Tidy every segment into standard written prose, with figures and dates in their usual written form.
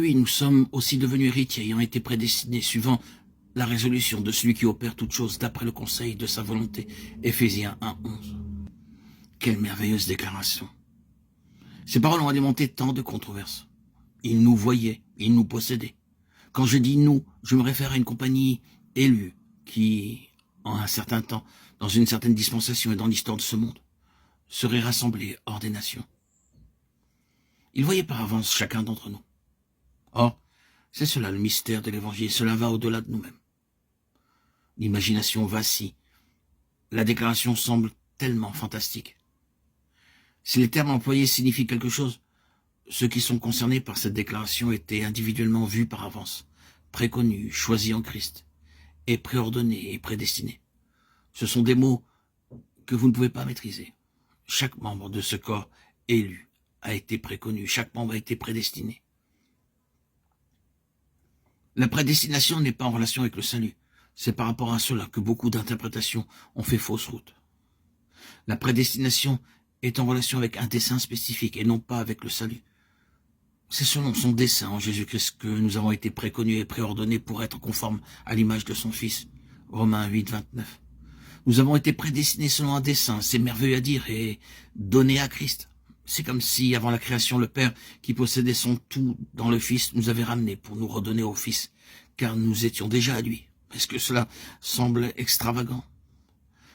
Oui, nous sommes aussi devenus héritiers, ayant été prédestinés, suivant la résolution de celui qui opère toutes choses d'après le conseil de sa volonté. Éphésiens 1:11. Quelle merveilleuse déclaration. Ces paroles ont alimenté tant de controverses. Ils nous voyaient, ils nous possédaient. Quand je dis nous, je me réfère à une compagnie élue qui, en un certain temps, dans une certaine dispensation et dans l'histoire de ce monde, serait rassemblée hors des nations. Ils voyaient par avance chacun d'entre nous. Or, c'est cela le mystère de l'Évangile, cela va au-delà de nous-mêmes. L'imagination vacille. La déclaration semble tellement fantastique. Si les termes employés signifient quelque chose, ceux qui sont concernés par cette déclaration étaient individuellement vus par avance, préconnus, choisis en Christ, et préordonnés et prédestinés. Ce sont des mots que vous ne pouvez pas maîtriser. Chaque membre de ce corps élu a été préconnu, chaque membre a été prédestiné. La prédestination n'est pas en relation avec le salut. C'est par rapport à cela que beaucoup d'interprétations ont fait fausse route. La prédestination est en relation avec un dessein spécifique et non pas avec le salut. C'est selon son dessein en Jésus-Christ que nous avons été préconnus et préordonnés pour être conformes à l'image de son Fils. Romains 8:29. Nous avons été prédestinés selon un dessein, c'est merveilleux à dire, et donnés à Christ. C'est comme si, avant la création, le Père, qui possédait son tout dans le Fils, nous avait ramenés pour nous redonner au Fils, car nous étions déjà à lui. Est-ce que cela semble extravagant?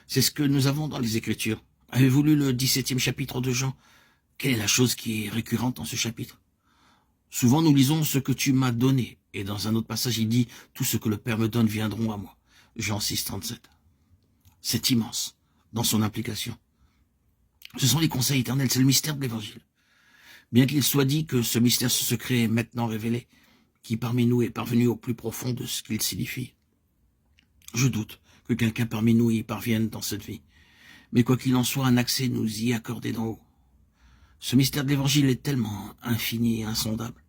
C'est ce que nous avons dans les Écritures. Avez-vous lu le 17e chapitre de Jean? Quelle est la chose qui est récurrente dans ce chapitre? Souvent nous lisons ce que tu m'as donné, et dans un autre passage il dit tout ce que le Père me donne viendront à moi. Jean 6:37. C'est immense dans son implication. Ce sont les conseils éternels, c'est le mystère de l'Évangile. Bien qu'il soit dit que ce mystère secret est maintenant révélé, qui parmi nous est parvenu au plus profond de ce qu'il signifie. Je doute que quelqu'un parmi nous y parvienne dans cette vie. Mais quoi qu'il en soit, un accès nous y est accordé d'en haut. Ce mystère de l'Évangile est tellement infini et insondable.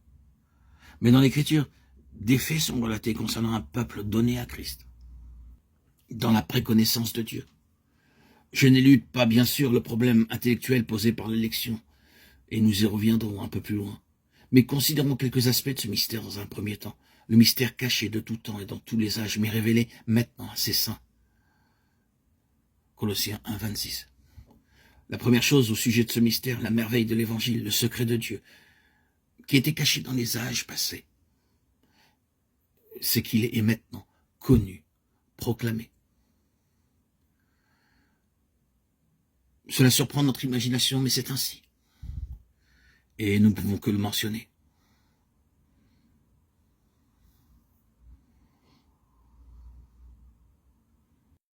Mais dans l'Écriture, des faits sont relatés concernant un peuple donné à Christ, dans la préconnaissance de Dieu. Je n'élude pas, bien sûr, le problème intellectuel posé par l'élection, et nous y reviendrons un peu plus loin. Mais considérons quelques aspects de ce mystère dans un premier temps. Le mystère caché de tout temps et dans tous les âges, mais révélé maintenant à ses saints. Colossiens 1:26. La première chose au sujet de ce mystère, la merveille de l'Évangile, le secret de Dieu, qui était caché dans les âges passés, c'est qu'il est maintenant connu, proclamé. Cela surprend notre imagination, mais c'est ainsi. Et nous ne pouvons que le mentionner.